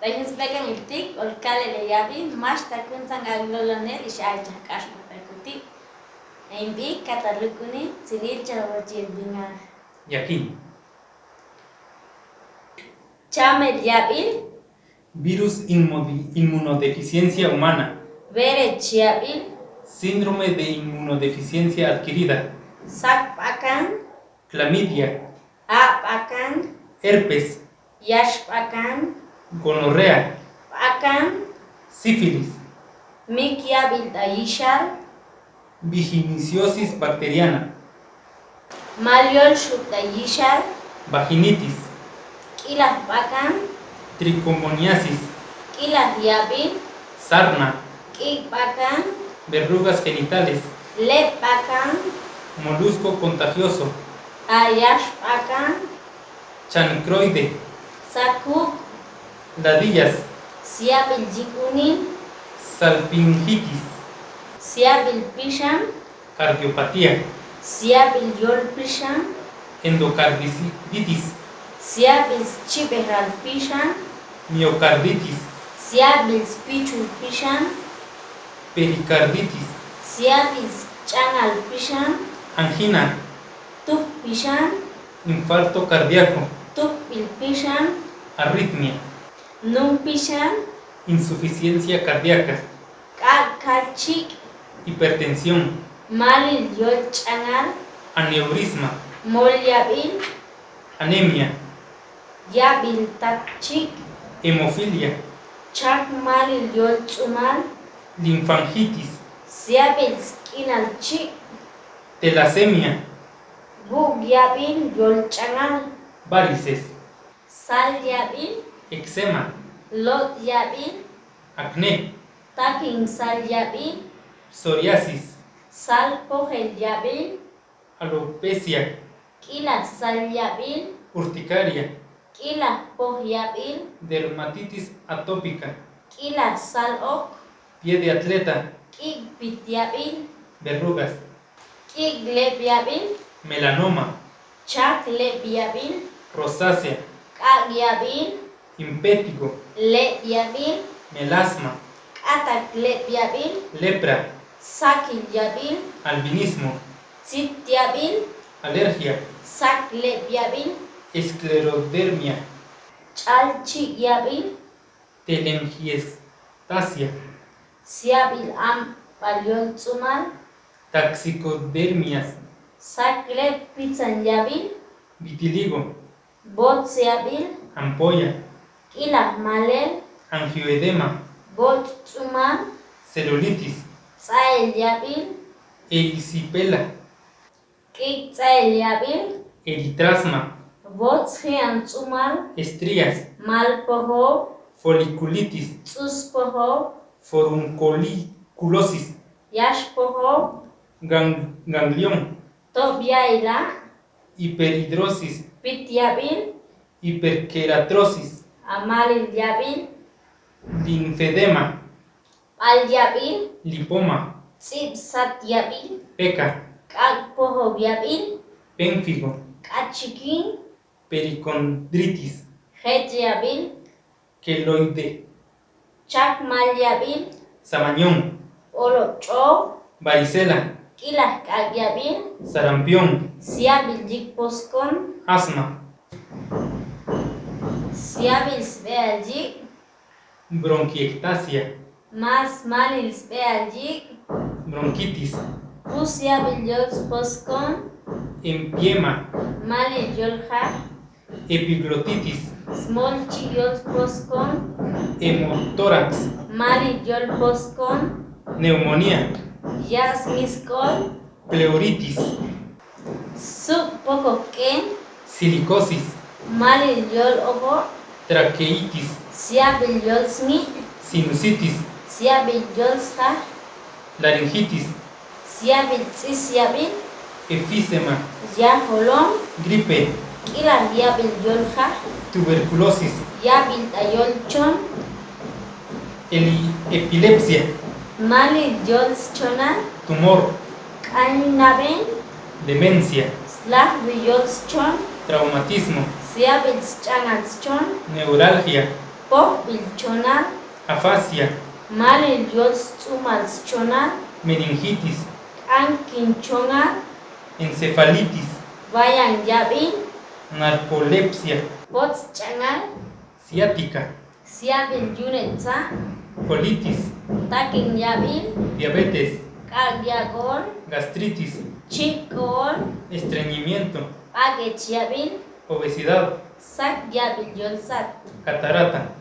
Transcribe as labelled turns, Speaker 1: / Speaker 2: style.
Speaker 1: Reyes Began Iltik, Olcale Leyabi, Mashta Kuntan Agloloner, Ishaja Kashma Percuti. Embi, Catalucuni, Silicha Dinga.
Speaker 2: Y aquí,
Speaker 1: Chame Yabil,
Speaker 2: virus inmunodeficiencia humana,
Speaker 1: Vere Chiabil,
Speaker 2: síndrome de inmunodeficiencia adquirida,
Speaker 1: Sakpakan,
Speaker 2: clamidia,
Speaker 1: Apakan,
Speaker 2: herpes,
Speaker 1: Yashpakan,
Speaker 2: gonorrea,
Speaker 1: Pakan,
Speaker 2: sífilis,
Speaker 1: Mikiabil Daishal,
Speaker 2: viginiciosis bacteriana,
Speaker 1: Maliol Shutayishal,
Speaker 2: vaginitis,
Speaker 1: Kilas Pakan,
Speaker 2: tricomoniasis,
Speaker 1: Kilas Yabil,
Speaker 2: sarna,
Speaker 1: Kikpakan,
Speaker 2: verrugas genitales,
Speaker 1: Lepakan,
Speaker 2: molusco contagioso,
Speaker 1: Ayashpakan,
Speaker 2: chancroide,
Speaker 1: Sakuk,
Speaker 2: ladillas,
Speaker 1: Siabil Jikunin,
Speaker 2: salpingitis,
Speaker 1: Siabil Pishan,
Speaker 2: cardiopatía,
Speaker 1: Siabil Yol Pishan,
Speaker 2: endocarditis,
Speaker 1: Siabil Chiberal Pishan,
Speaker 2: miocarditis,
Speaker 1: Siabil Pichul Pishan,
Speaker 2: pericarditis,
Speaker 1: Siabil Chanal Pishan,
Speaker 2: angina,
Speaker 1: Tuk Pishan,
Speaker 2: infarto cardíaco,
Speaker 1: Tukpil Pishan,
Speaker 2: arritmia,
Speaker 1: Num Pishan,
Speaker 2: insuficiencia cardíaca,
Speaker 1: Kakachik,
Speaker 2: hipertensión,
Speaker 1: Malil Yol Chanal,
Speaker 2: aneurisma,
Speaker 1: Molyabil,
Speaker 2: anemia,
Speaker 1: Yabil Takchik,
Speaker 2: hemofilia,
Speaker 1: Chak Malil Yol Chumal,
Speaker 2: linfangitis,
Speaker 1: Siabil Skinal Chik,
Speaker 2: talasemia,
Speaker 1: Bug Yabil Yol Chanal,
Speaker 2: varices,
Speaker 1: Sal Yabil,
Speaker 2: eczema,
Speaker 1: Lot Yabil,
Speaker 2: acné,
Speaker 1: Taking Sal Yabil,
Speaker 2: psoriasis,
Speaker 1: Sal Pohel Yabil,
Speaker 2: alopecia,
Speaker 1: Kilas Sal Yabil,
Speaker 2: urticaria,
Speaker 1: Kilas Poh Yabil,
Speaker 2: dermatitis atópica,
Speaker 1: Kilas Sal Ok,
Speaker 2: pie de atleta,
Speaker 1: Kik Pit Yabil,
Speaker 2: verrugas,
Speaker 1: Kik Lep Yabil,
Speaker 2: melanoma,
Speaker 1: Chak Lep Yabil,
Speaker 2: rosácea,
Speaker 1: Kak Yabil,
Speaker 2: impétigo,
Speaker 1: Lep Yabil,
Speaker 2: melasma,
Speaker 1: Katak Lep Yabil,
Speaker 2: lepra,
Speaker 1: Sakil Yabil,
Speaker 2: albinismo,
Speaker 1: Sit Yabil,
Speaker 2: alergia,
Speaker 1: Sak Lep Yabil,
Speaker 2: esclerodermia,
Speaker 1: Chal Chik Yabil,
Speaker 2: telangiectasia,
Speaker 1: Siabil Am Paliol Tsumal,
Speaker 2: taxicodermias,
Speaker 1: Sak Lep Pitzan Yabil,
Speaker 2: vitiligo,
Speaker 1: Bot Siabil,
Speaker 2: ampolla,
Speaker 1: Kilas Malel,
Speaker 2: angioedema,
Speaker 1: Bot Tsumal,
Speaker 2: celulitis,
Speaker 1: Sael Yabil,
Speaker 2: erisipela,
Speaker 1: Kik Sael Yabil,
Speaker 2: eritrasma,
Speaker 1: Bot Hian Tsumal,
Speaker 2: estrías,
Speaker 1: Mal Poho,
Speaker 2: foliculitis,
Speaker 1: Tsus Poho,
Speaker 2: forunculosis,
Speaker 1: Yash Poho,
Speaker 2: ganglión,
Speaker 1: Top Yaila,
Speaker 2: hiperhidrosis,
Speaker 1: Pit Yabil,
Speaker 2: hiperqueratrosis,
Speaker 1: Amalil Yabil,
Speaker 2: linfedema,
Speaker 1: Al Yabil,
Speaker 2: lipoma,
Speaker 1: Sib Sat Yabil,
Speaker 2: peca,
Speaker 1: Kak Poho Yabil,
Speaker 2: pénfigo,
Speaker 1: Kachikin,
Speaker 2: pericondritis,
Speaker 1: Het Yabil,
Speaker 2: queloide,
Speaker 1: Chak Mal Yabil,
Speaker 2: samañón,
Speaker 1: Olo Cho,
Speaker 2: varicela,
Speaker 1: Kilas Kak Yabil,
Speaker 2: sarampión,
Speaker 1: Siabil Jik Poskon,
Speaker 2: asma,
Speaker 1: Siabil Speal Jik,
Speaker 2: bronquiectasia,
Speaker 1: Mas Malil Speal Jik,
Speaker 2: bronquitis,
Speaker 1: Siabil Yols Poskon,
Speaker 2: empiema,
Speaker 1: Malil Yolha,
Speaker 2: epiglotitis,
Speaker 1: Small Chi Yols Poskon,
Speaker 2: hemotórax,
Speaker 1: Malil Yol Poskon,
Speaker 2: neumonía,
Speaker 1: Yas Miskol,
Speaker 2: pleuritis,
Speaker 1: Sub Poco Ken,
Speaker 2: silicosis,
Speaker 1: Malil Yol Obo,
Speaker 2: traqueitis,
Speaker 1: Siabil Yol Smith,
Speaker 2: sinusitis,
Speaker 1: Siabil Yol Sha,
Speaker 2: laringitis,
Speaker 1: Siabil Siabil,
Speaker 2: efisema,
Speaker 1: Yaholon,
Speaker 2: gripe,
Speaker 1: Kilas Yabil Yolha,
Speaker 2: tuberculosis,
Speaker 1: Yabil Tayol Chon,
Speaker 2: epilepsia,
Speaker 1: Malil Yol Chona,
Speaker 2: tumor,
Speaker 1: Kainaben,
Speaker 2: demencia,
Speaker 1: Slah Yol Chon,
Speaker 2: traumatismo,
Speaker 1: Siabil Changal Chon,
Speaker 2: neuralgia,
Speaker 1: Pop bilchonal,
Speaker 2: afasia,
Speaker 1: malil yols tumals chonal,
Speaker 2: meningitis,
Speaker 1: ankinchonal,
Speaker 2: encefalitis,
Speaker 1: vayan yabin,
Speaker 2: narcolepsia,
Speaker 1: pots changal,
Speaker 2: ciática,
Speaker 1: siabin yunetza,
Speaker 2: colitis,
Speaker 1: takin yabin,
Speaker 2: diabetes,
Speaker 1: cardiacol,
Speaker 2: gastritis,
Speaker 1: chicol,
Speaker 2: estreñimiento,
Speaker 1: paget yabin,
Speaker 2: obesidad,
Speaker 1: sak yabil yolsat,
Speaker 2: catarata,